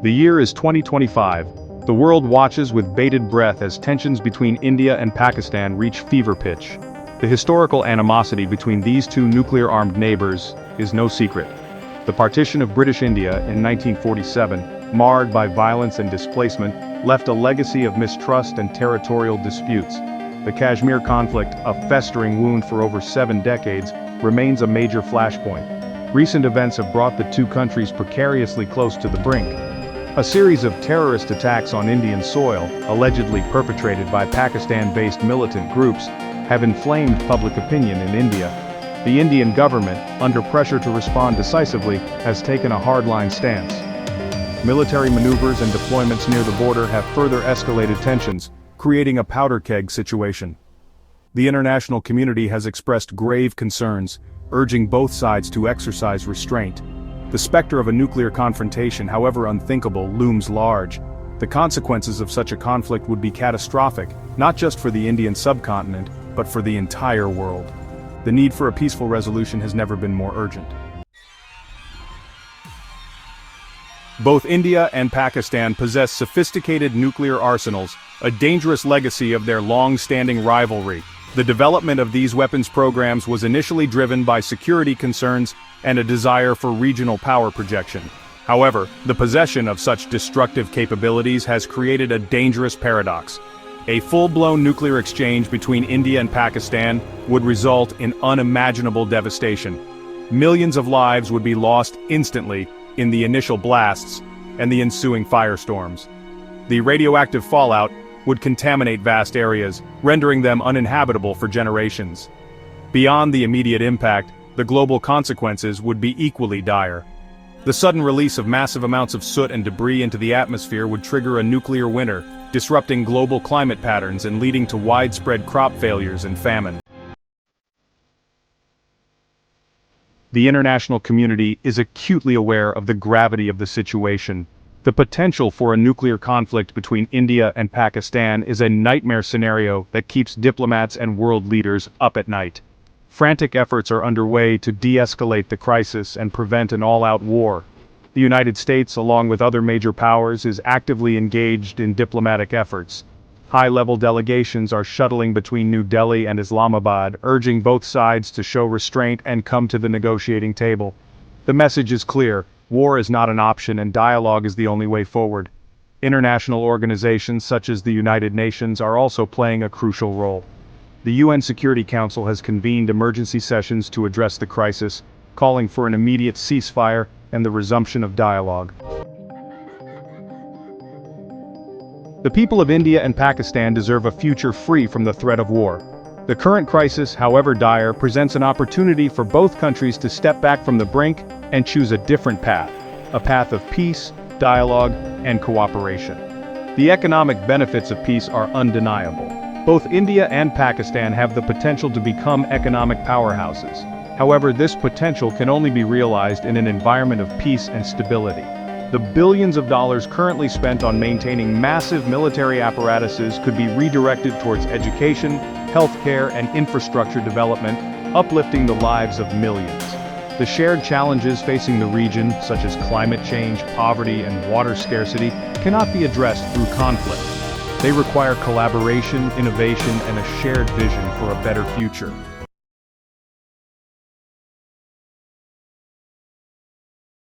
The year is 2025. The world watches with bated breath as tensions between India and Pakistan reach fever pitch. The historical animosity between these two nuclear-armed neighbors is no secret. The partition of British India in 1947, marred by violence and displacement, left a legacy of mistrust and territorial disputes. The Kashmir conflict, a festering wound for over 7 decades, remains a major flashpoint. Recent events have brought the two countries precariously close to the brink. A series of terrorist attacks on Indian soil, allegedly perpetrated by Pakistan-based militant groups, have inflamed public opinion in India. The Indian government, under pressure to respond decisively, has taken a hardline stance. Military maneuvers and deployments near the border have further escalated tensions, creating a powder keg situation. The international community has expressed grave concerns, urging both sides to exercise restraint. The specter of a nuclear confrontation, however unthinkable, looms large. The consequences of such a conflict would be catastrophic, not just for the Indian subcontinent, but for the entire world. The need for a peaceful resolution has never been more urgent. Both India and Pakistan possess sophisticated nuclear arsenals, a dangerous legacy of their long-standing rivalry. The development of these weapons programs was initially driven by security concerns and a desire for regional power projection. However, the possession of such destructive capabilities has created a dangerous paradox. A full-blown nuclear exchange between India and Pakistan would result in unimaginable devastation. Millions of lives would be lost instantly in the initial blasts and the ensuing firestorms. The radioactive fallout would contaminate vast areas, rendering them uninhabitable for generations. Beyond the immediate impact, the global consequences would be equally dire. The sudden release of massive amounts of soot and debris into the atmosphere would trigger a nuclear winter, disrupting global climate patterns and leading to widespread crop failures and famine. The international community is acutely aware of the gravity of the situation. The potential for a nuclear conflict between India and Pakistan is a nightmare scenario that keeps diplomats and world leaders up at night. Frantic efforts are underway to de-escalate the crisis and prevent an all-out war. The United States, along with other major powers, is actively engaged in diplomatic efforts. High-level delegations are shuttling between New Delhi and Islamabad, urging both sides to show restraint and come to the negotiating table. The message is clear: war is not an option and dialogue is the only way forward. International organizations such as the United Nations are also playing a crucial role. The UN Security Council has convened emergency sessions to address the crisis, calling for an immediate ceasefire and the resumption of dialogue. The people of India and Pakistan deserve a future free from the threat of war. The current crisis, however dire, presents an opportunity for both countries to step back from the brink and choose a different path, a path of peace, dialogue, and cooperation. The economic benefits of peace are undeniable. Both India and Pakistan have the potential to become economic powerhouses. However, this potential can only be realized in an environment of peace and stability. The billions of dollars currently spent on maintaining massive military apparatuses could be redirected towards education, healthcare, and infrastructure development, uplifting the lives of millions. The shared challenges facing the region, such as climate change, poverty, and water scarcity, cannot be addressed through conflict. They require collaboration, innovation, and a shared vision for a better future.